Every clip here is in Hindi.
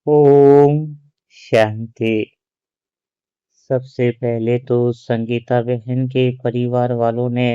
ओम शांति। सबसे पहले तो संगीता बहन के परिवार वालों ने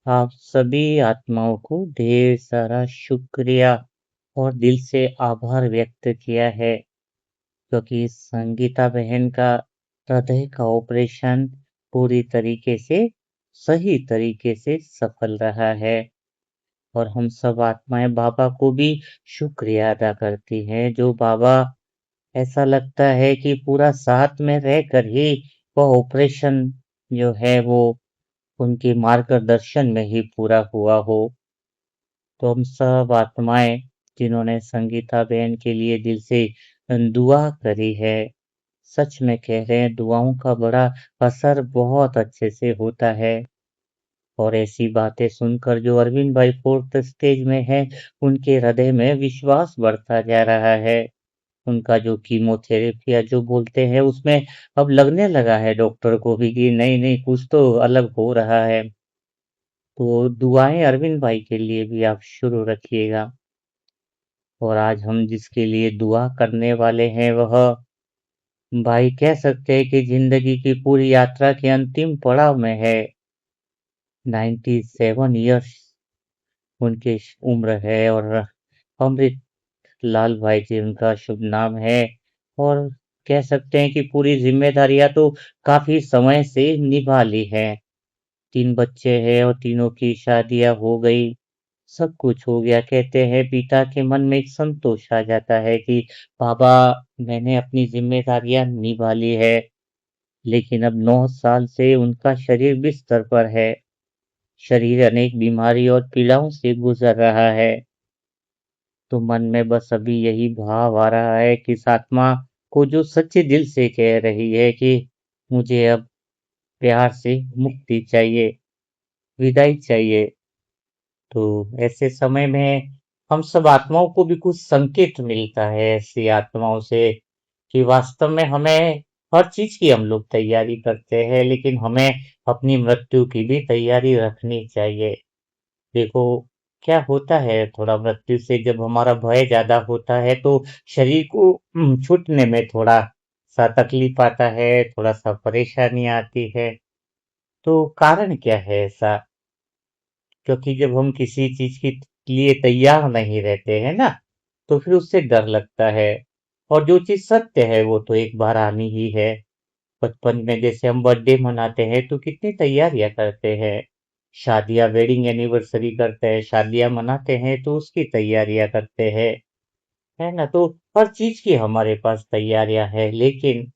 आप सभी आत्माओं को ढेर सारा शुक्रिया और दिल से आभार व्यक्त किया है, क्योंकि संगीता बहन का हृदय का ऑपरेशन पूरी तरीके से सही तरीके से सफल रहा है। और हम सब आत्माएं बाबा को भी शुक्रिया अदा करती हैं, जो बाबा ऐसा लगता है कि पूरा साथ में रहकर ही वह ऑपरेशन जो है वो उनके मार्गदर्शन में ही पूरा हुआ हो। तो हम सब आत्माएं जिन्होंने संगीता बहन के लिए दिल से दुआ करी है, सच में कह रहे हैं दुआओं का बड़ा असर बहुत अच्छे से होता है। और ऐसी बातें सुनकर जो अरविंद भाई फोर्थ स्टेज में है, उनके हृदय में विश्वास बढ़ता जा रहा है। उनका जो कीमोथेरेपी या जो बोलते हैं उसमें अब लगने लगा है डॉक्टर को भी कि नहीं नहीं कुछ तो अलग हो रहा है। तो दुआएं अरविंद भाई के लिए भी आप शुरू रखिएगा। और आज हम जिसके लिए दुआ करने वाले हैं वह भाई कह सकते हैं कि जिंदगी की पूरी यात्रा के अंतिम पड़ाव में है। 97 इयर्स उनकी उम्र है और अमृत लाल भाई जी उनका शुभ नाम है। और कह सकते हैं कि पूरी जिम्मेदारियां तो काफी समय से निभा ली है। 3 बच्चे हैं और तीनों की शादियां हो गई, सब कुछ हो गया। कहते हैं पिता के मन में एक संतोष आ जाता है कि बाबा मैंने अपनी जिम्मेदारियां निभा ली है। लेकिन अब 9 साल से उनका शरीर बिस्तर पर है। शरीर अनेक बीमारी और पीड़ाओं से गुजर रहा है। तो मन में बस अभी यही भाव आ रहा है कि इस आत्मा को जो सच्चे दिल से कह रही है कि मुझे अब प्यार से मुक्ति चाहिए, विदाई चाहिए। तो ऐसे समय में हम सब आत्माओं को भी कुछ संकेत मिलता है ऐसी आत्माओं से कि वास्तव में हमें हर चीज की हम लोग तैयारी करते हैं, लेकिन हमें अपनी मृत्यु की भी तैयारी रखनी चाहिए। देखो क्या होता है, थोड़ा मृत्यु से जब हमारा भय ज्यादा होता है तो शरीर को छूटने में थोड़ा सा तकलीफ आता है, थोड़ा सा परेशानी आती है। तो कारण क्या है ऐसा? क्योंकि जब हम किसी चीज के लिए तैयार नहीं रहते हैं ना, तो फिर उससे डर लगता है। और जो चीज सत्य है वो तो एक बार आनी ही है। बचपन में जैसे हम बर्थडे मनाते हैं तो कितनी तैयारियां करते हैं, शादियां वेडिंग एनिवर्सरी करते हैं, शादियां मनाते हैं तो उसकी तैयारियां करते हैं, है ना। तो हर चीज की हमारे पास तैयारियां है, लेकिन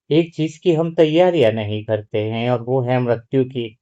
एक चीज की हम तैयारियां नहीं करते हैं और वो है मृत्यु की।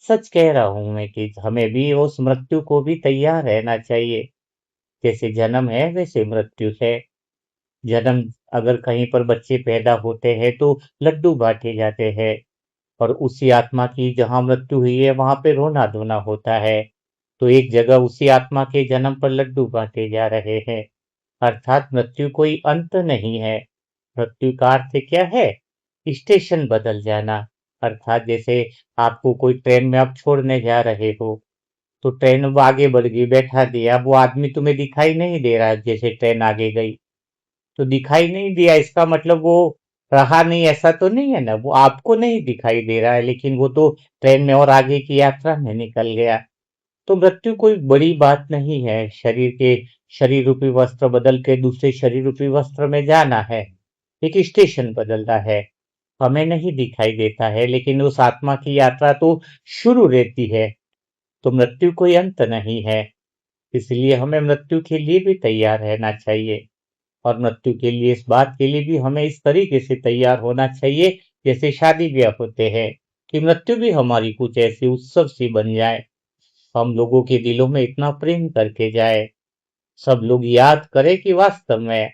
सच कह रहा हूं मैं कि हमें भी उस मृत्यु को भी तैयार रहना चाहिए। जैसे जन्म है वैसे मृत्यु है। जन्म अगर कहीं पर बच्चे पैदा होते हैं तो लड्डू बांटे जाते हैं, और उसी आत्मा की जहाँ मृत्यु हुई है वहां पे रोना धोना होता है। तो एक जगह उसी आत्मा के जन्म पर लड्डू बांटे जा रहे हैं। अर्थात मृत्यु कोई अंत नहीं है। मृत्यु का अर्थ क्या है? स्टेशन बदल जाना। अर्थात जैसे आपको कोई ट्रेन में आप छोड़ने जा रहे हो, तो ट्रेन अब आगे बढ़ गई, बैठा दिया, वो आदमी तुम्हें दिखाई नहीं दे रहा। जैसे ट्रेन आगे गई तो दिखाई नहीं दिया, इसका मतलब वो रहा नहीं ऐसा तो नहीं है ना, वो आपको नहीं दिखाई दे रहा है, लेकिन वो तो ट्रेन में और आगे की यात्रा में निकल गया। तो मृत्यु कोई बड़ी बात नहीं है। शरीर रूपी वस्त्र बदल के दूसरे शरीर रूपी वस्त्र में जाना है, एक स्टेशन बदलना है। हमें नहीं दिखाई देता है, लेकिन उस आत्मा की यात्रा तो शुरू रहती है। तो मृत्यु कोई अंत नहीं है, इसलिए हमें मृत्यु के लिए भी तैयार रहना चाहिए। और मृत्यु के लिए इस बात के लिए भी हमें इस तरीके से तैयार होना चाहिए जैसे शादी ब्याह होते हैं, कि मृत्यु भी हमारी कुछ ऐसी उत्सव सी बन जाए, हम लोगों के दिलों में इतना प्रेम करके जाए, सब लोग याद करें कि वास्तव में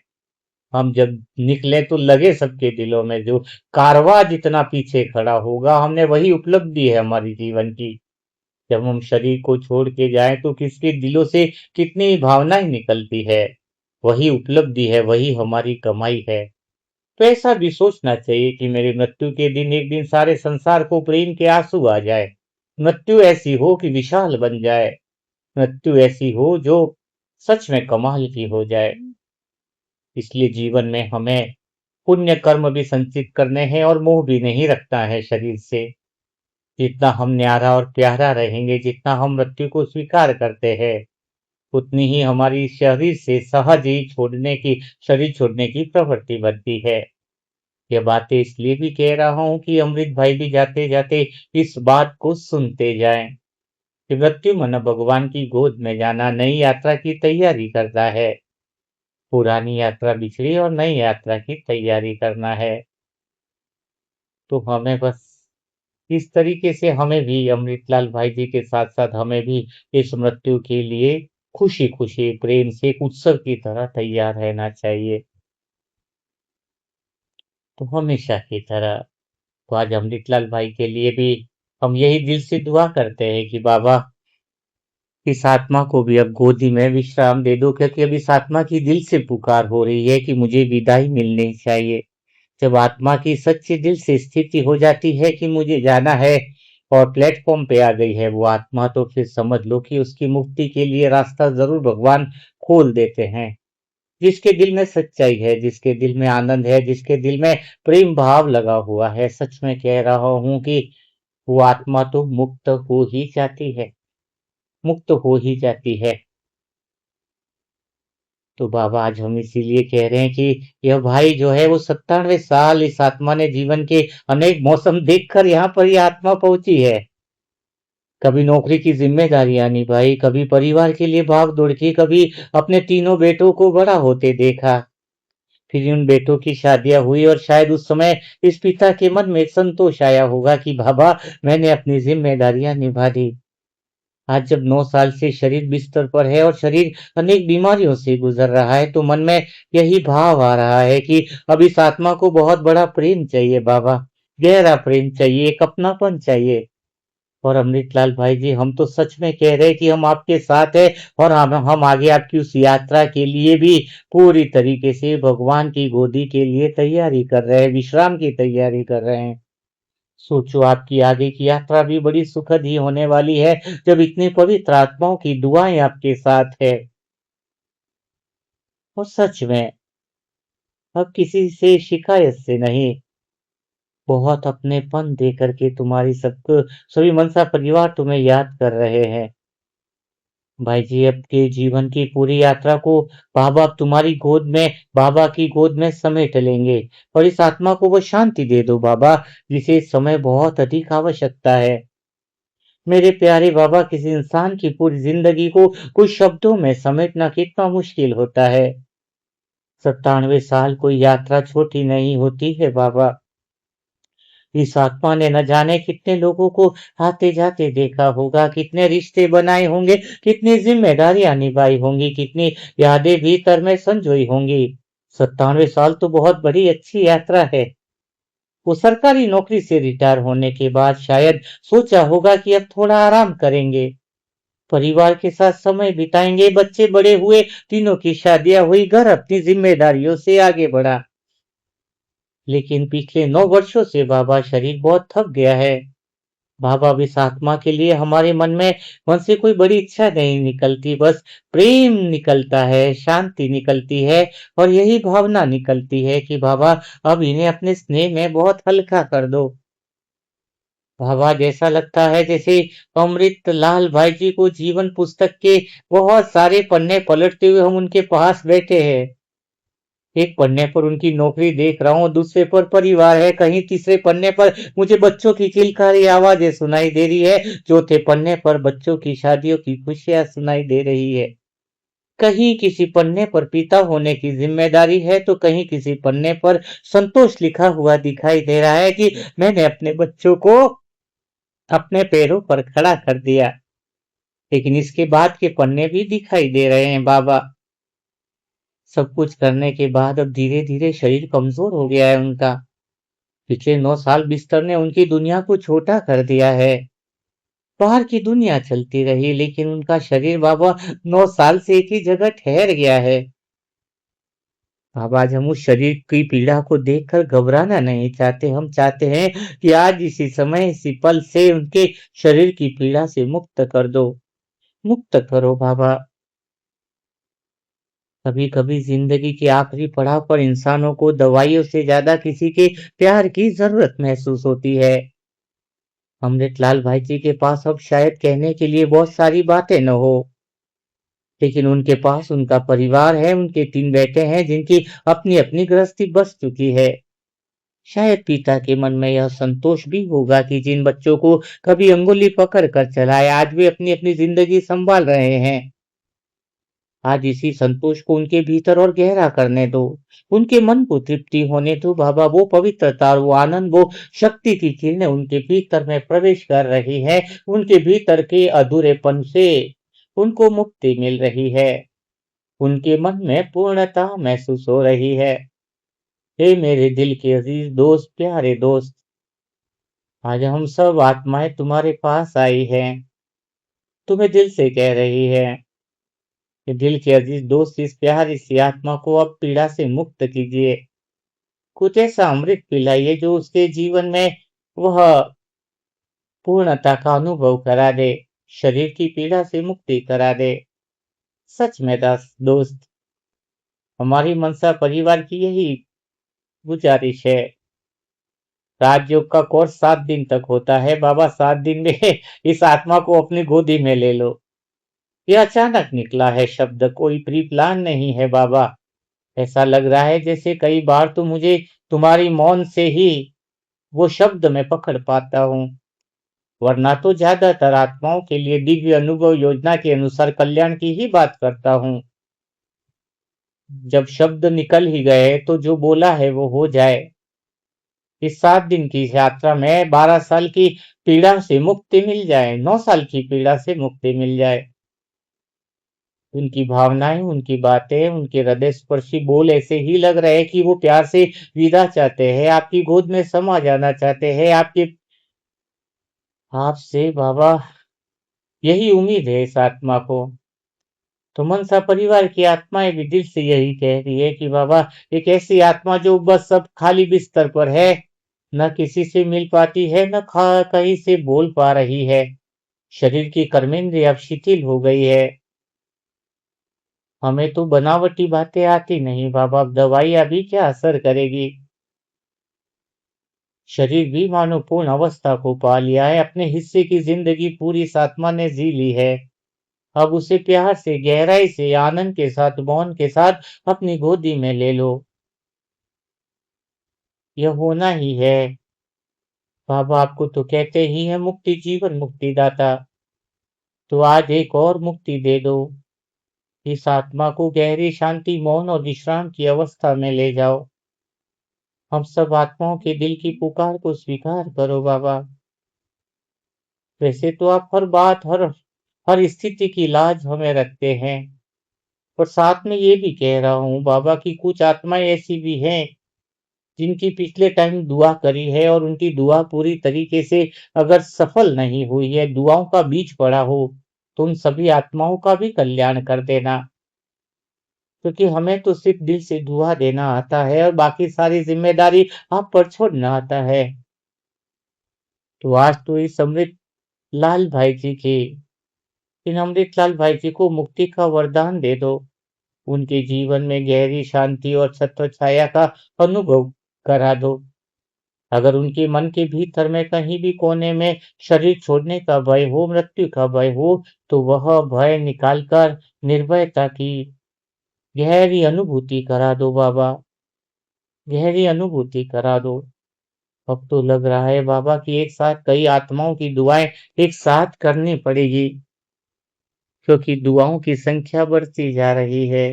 हम जब निकले तो लगे सबके दिलों में जो कारवां जितना पीछे खड़ा होगा, हमने वही उपलब्धि है हमारी जीवन की। जब हम शरीर को छोड़ के जाएं तो किसके दिलों से कितनी भावनाएं निकलती है, वही उपलब्धि है, वही हमारी कमाई है। तो ऐसा भी सोचना चाहिए कि मेरी मृत्यु के दिन एक दिन सारे संसार को प्रेम के आंसू आ जाए। मृत्यु ऐसी हो कि विशाल बन जाए। मृत्यु ऐसी हो जो सच में कमाल की हो जाए। इसलिए जीवन में हमें पुण्य कर्म भी संचित करने हैं और मोह भी नहीं रखना है शरीर से। जितना हम न्यारा और प्यारा रहेंगे, जितना हम मृत्यु को स्वीकार करते हैं, उतनी ही हमारी शरीर से सहज ही शरीर छोड़ने की प्रवृत्ति बनती है। ये बातें इसलिए भी कह रहा हूँ कि अमृत भाई भी जाते-जाते इस बात को सुनते जाएँ कि मृत्यु मन भगवान की गोद में जाना नई यात्रा की तैयारी करता है। पुरानी यात्रा बिछड़ी और नई यात्रा की तैयारी करना है। तो हमें बस इस तरीके से हमें भी अमृतलाल भाई जी के साथ-साथ हमें भी इस मृत्यु के लिए खुशी-खुशी, प्रेम से एक उत्सव की तरह तैयार रहना चाहिए। तो हमेशा की तरह तो आज अमृतलाल भाई के लिए भी हम यही दिल से दुआ करते हैं कि बाबा इस आत्मा को भी अब गोदी में विश्राम दे दो, क्योंकि अब इस आत्मा की दिल से पुकार हो रही है कि मुझे विदाई मिलनी चाहिए। जब आत्मा की सच्ची दिल से स्थिति हो जाती है कि मुझे जाना है और प्लेटफॉर्म पे आ गई है वो आत्मा, तो फिर समझ लो कि उसकी मुक्ति के लिए रास्ता जरूर भगवान खोल देते हैं। जिसके दिल में सच्चाई है, जिसके दिल में आनंद है, जिसके दिल में प्रेम भाव लगा हुआ है, सच में कह रहा हूँ कि वो आत्मा तो मुक्त हो ही जाती है, मुक्त हो ही जाती है। तो बाबा आज हम इसीलिए कह रहे हैं कि यह भाई जो है वो 97 साल इस आत्मा ने जीवन के अनेक मौसम देखकर यहाँ पर ये आत्मा पहुंची है। कभी नौकरी की जिम्मेदारियां निभाई, कभी परिवार के लिए भाग दौड़ की, कभी अपने तीनों बेटों को बड़ा होते देखा। फिर उन बेटों की शादियां हुई और शायद उस समय इस पिता के मन में संतोष आया होगा कि बाबा मैंने अपनी जिम्मेदारियां निभा दी। आज जब 9 साल से शरीर बिस्तर पर है और शरीर अनेक बीमारियों से गुजर रहा है, तो मन में यही भाव आ रहा है कि अब इस आत्मा को बहुत बड़ा प्रेम चाहिए बाबा, गहरा प्रेम चाहिए, एक अपनापन चाहिए। और अमृतलाल भाई जी, हम तो सच में कह रहे हैं कि हम आपके साथ हैं और हम आगे आपकी उस यात्रा के लिए भी पूरी तरीके से भगवान की गोदी के लिए तैयारी कर रहे हैं, विश्राम की तैयारी कर रहे हैं। सोचो आपकी आगे की यात्रा भी बड़ी सुखद ही होने वाली है, जब इतनी पवित्र आत्माओं की दुआएं आपके साथ है। और सच में अब किसी से शिकायत से नहीं, बहुत अपनेपन दे करके तुम्हारी सबको सभी मनसा परिवार तुम्हें याद कर रहे हैं। भाई जी अब के जीवन की पूरी यात्रा को बाबा अब तुम्हारी गोद में, बाबा की गोद में समेट लेंगे। और इस आत्मा को वो शांति दे दो बाबा, जिसे इस समय बहुत अधिक आवश्यकता है। मेरे प्यारे बाबा, किसी इंसान की पूरी जिंदगी को कुछ शब्दों में समेटना कितना मुश्किल होता है। 97 साल कोई यात्रा छोटी नहीं होती है बाबा। इस आत्मा ने न जाने कितने लोगों को आते जाते देखा होगा, कितने रिश्ते बनाए होंगे, कितनी जिम्मेदारियां निभाई होंगी, कितनी यादें भीतर में संजोई होंगी। 97 साल तो बहुत बड़ी अच्छी यात्रा है। वो सरकारी नौकरी से रिटायर होने के बाद शायद सोचा होगा कि अब थोड़ा आराम करेंगे, परिवार के साथ समय बिताएंगे, बच्चे बड़े हुए, तीनों की शादियां हुई, घर अपनी जिम्मेदारियों से आगे बढ़ा। लेकिन पिछले 9 वर्षों से बाबा शरीर बहुत थक गया है। बाबा अब इस आत्मा के लिए हमारे मन से कोई बड़ी इच्छा नहीं निकलती, बस प्रेम निकलता है, शांति निकलती है और यही भावना निकलती है कि बाबा अब इन्हें अपने स्नेह में बहुत हल्का कर दो। बाबा जैसा लगता है जैसे अमृत लाल भाई जी को जीवन पुस्तक के बहुत सारे पन्ने पलटते हुए हम उनके पास बैठे हैं। एक पन्ने पर उनकी नौकरी देख रहा हूँ, दूसरे पर परिवार है, कहीं तीसरे पन्ने पर मुझे बच्चों की किलकारी आवाजें सुनाई दे रही है, चौथे पन्ने पर बच्चों की शादियों की खुशियां सुनाई दे रही है। कहीं किसी पन्ने पर पिता होने की जिम्मेदारी है, तो कहीं किसी पन्ने पर संतोष लिखा हुआ दिखाई दे रहा है कि मैंने अपने बच्चों को अपने पैरों पर खड़ा कर दिया। लेकिन इसके बाद के पन्ने भी दिखाई दे रहे हैं बाबा। सब कुछ करने के बाद अब धीरे-धीरे शरीर कमज़ोर हो गया है उनका। पिछले 9 साल बिस्तर ने उनकी दुनिया को छोटा कर दिया है। बाहर की दुनिया चलती रही, लेकिन उनका शरीर बाबा 9 साल से एक ही जगह ठहर गया है। अब आज हम उस शरीर की पीड़ा को देखकर घबराना नहीं चाहते। हम चाहते हैं कि आज इसी समय, इसी पल से उनके शरीर की पीड़ा से मुक्त कर दो। मुक्त करो बाबा। कभी-कभी जिंदगी के आखिरी पड़ाव पर इंसानों को दवाइयों से ज्यादा किसी के प्यार की जरूरत महसूस होती है। अमृतलाल भाई जी के पास अब शायद कहने के लिए बहुत सारी बातें न हो, लेकिन उनके पास उनका परिवार है, उनके 3 बेटे हैं जिनकी अपनी-अपनी गृहस्थी बस चुकी है। शायद पिता के मन में यह संतोष भी होगा कि जिन बच्चों को कभी अंगुली पकड़ कर चलाए, आज वे अपनी-अपनी जिंदगी संभाल रहे हैं। आज इसी संतोष को उनके भीतर और गहरा करने दो। उनके मन को तृप्ति होने दो बाबा। वो पवित्रता और वो आनंद, वो शक्ति की किरणें उनके भीतर में प्रवेश कर रही है। उनके भीतर के अधूरेपन से उनको मुक्ति मिल रही है। उनके मन में पूर्णता महसूस हो रही है। हे मेरे दिल के अजीज दोस्त, प्यारे दोस्त, आज हम सब आत्माएं तुम्हारे पास आई हैं। तुम्हें दिल से कह रही है कि दिल के अजीज दोस्त, इस प्यारी सी आत्मा को अब पीड़ा से मुक्त कीजिए। कुछ ऐसा अमृत पिलाइए जो उसके जीवन में वह पूर्णता का अनुभव करा दे, शरीर की पीड़ा से मुक्ति करा दे। सच में दोस्त, हमारी मनसा परिवार की यही गुजारिश है। राजयोग का कोर्स 7 दिन तक होता है बाबा। 7 दिन में इस आत्मा को अपनी गोदी में ले लो। यह अचानक निकला है शब्द, कोई प्री प्लान नहीं है बाबा। ऐसा लग रहा है जैसे कई बार तो मुझे तुम्हारी मौन से ही वो शब्द मैं पकड़ पाता हूँ, वरना तो ज्यादातर आत्माओं के लिए दिव्य अनुभव योजना के अनुसार कल्याण की ही बात करता हूँ। जब शब्द निकल ही गए तो जो बोला है वो हो जाए। इस 7 दिन की यात्रा में 12 साल की पीड़ा से मुक्ति मिल जाए, 9 साल की पीड़ा से मुक्ति मिल जाए। उनकी भावनाएं, उनकी बातें, उनके हृदय स्पर्शी बोल ऐसे ही लग रहे हैं कि वो प्यार से विदा चाहते हैं, आपकी गोद में समा जाना चाहते हैं। आपसे बाबा यही उम्मीद है इस आत्मा को। तो मनसा परिवार की आत्माएं भी दिल से यही कह रही है कि बाबा, एक ऐसी आत्मा जो बस सब खाली बिस्तर पर है, न किसी से मिल पाती है, न कहीं से बोल पा रही है। शरीर की कर्मेंद्रिय अब शिथिल हो गई है। हमें तो बनावटी बातें आती नहीं बाबा, अब दवाइयां भी क्या असर करेगी। शरीर भी मानो पूर्ण अवस्था को पा लिया है, अपने हिस्से की जिंदगी पूरी इस आत्मा ने जी ली है। अब उसे प्यार से, गहराई से, आनंद के साथ, मौन के साथ अपनी गोदी में ले लो। यह होना ही है बाबा। आपको तो कहते ही है मुक्ति जीवन मुक्तिदाता। तो आज एक और मुक्ति दे दो। इस आत्मा को गहरी शांति, मौन और विश्राम की अवस्था में ले जाओ। हम सब आत्माओं के दिल की पुकार को स्वीकार करो बाबा। वैसे तो आप हर बात, हर हर स्थिति की लाज हमें रखते हैं, और साथ में ये भी कह रहा हूँ बाबा कि कुछ आत्माएं ऐसी भी हैं जिनकी पिछले टाइम दुआ करी है, और उनकी दुआ पूरी तरीके से अगर सफल नहीं हुई है, दुआओं का बीज पड़ा हो, तो उन सभी आत्माओं का भी कल्याण कर देना। क्योंकि हमें तो सिर्फ दिल से दुआ देना आता है और बाकी सारी जिम्मेदारी आप पर छोड़ना आता है। तो आज तो इस अमृत लाल भाई जी की इन अमृतलाल भाई जी को मुक्ति का वरदान दे दो। उनके जीवन में गहरी शांति और छत्र छाया का अनुभव करा दो। अगर उनके मन के भीतर में कहीं भी कोने में शरीर छोड़ने का भय हो, मृत्यु का भय हो, तो वह भय निकालकर निर्भयता की गहरी अनुभूति करा दो बाबा। गहरी अनुभूति करा दो। अब तो लग रहा है बाबा कि एक साथ कई आत्माओं की दुआएं एक साथ करनी पड़ेगी, क्योंकि दुआओं की संख्या बढ़ती जा रही है।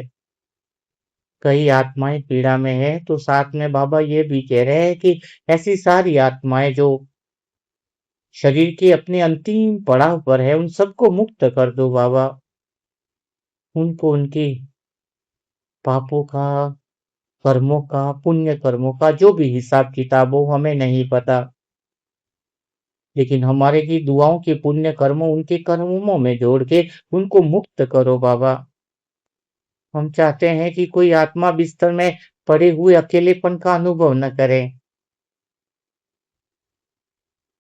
कई आत्माएं पीड़ा में है, तो साथ में बाबा ये भी कह रहे हैं कि ऐसी सारी आत्माएं जो शरीर के अपने अंतिम पड़ाव पर है, उन सबको मुक्त कर दो बाबा। उनको उनके पापों का, कर्मों का, पुण्य कर्मों का जो भी हिसाब किताब हो, हमें नहीं पता, लेकिन हमारे की दुआओं के पुण्य कर्मों उनके कर्मों में जोड़ के उनको मुक्त करो बाबा। हम चाहते हैं कि कोई आत्मा बिस्तर में पड़े हुए अकेलेपन का अनुभव न करे।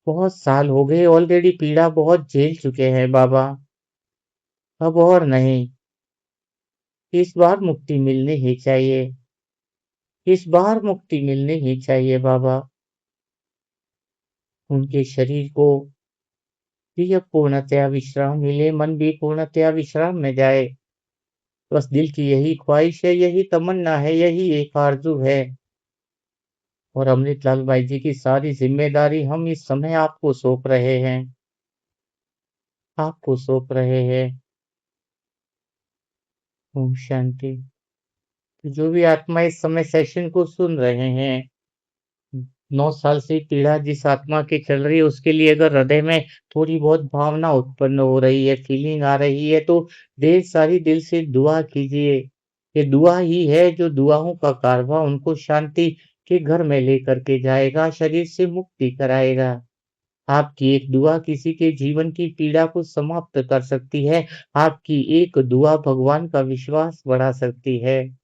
बहुत साल हो गए, ऑलरेडी पीड़ा बहुत झेल चुके हैं बाबा। अब और नहीं। इस बार मुक्ति मिलनी ही चाहिए। इस बार मुक्ति मिलनी ही चाहिए बाबा। उनके शरीर को भी अब पूर्णतया विश्राम मिले, मन भी पूर्णतया विश्राम में जाए। बस दिल की यही ख्वाहिश है, यही तमन्ना है, यही एक आरज़ू है। और अमृतलाल भाई जी की सारी ज़िम्मेदारी हम इस समय आपको सौंप रहे हैं। आपको सौंप रहे हैं। ओम शांति। तो जो भी आत्मा इस समय सेशन को सुन रहे हैं, 9 साल से पीड़ा जिस आत्मा की चल रही है, उसके लिए अगर हृदय में थोड़ी बहुत भावना उत्पन्न हो रही है, फीलिंग आ रही है, तो ढेर सारी दिल से दुआ कीजिए। ये दुआ ही है जो दुआओं का कारवां उनको शांति के घर में लेकर के जाएगा, शरीर से मुक्ति कराएगा। आपकी एक दुआ किसी के जीवन की पीड़ा को समाप्त कर सकती है। आपकी एक दुआ भगवान का विश्वास बढ़ा सकती है।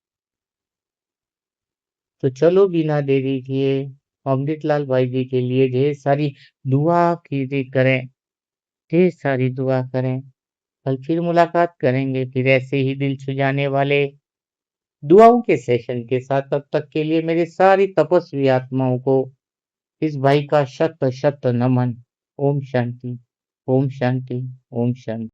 तो चलो बिना देरी किए अमृतलाल भाई जी के लिए ढेर सारी दुआ कीजिए करें, ढेर सारी दुआ करें। कल फिर मुलाकात करेंगे, फिर ऐसे ही दिल छू जाने वाले दुआओं के सेशन के साथ। तब तक के लिए मेरी सारी तपस्वी आत्माओं को इस भाई का शत शत नमन। ओम शांति, ओम शांति, ओम शांति।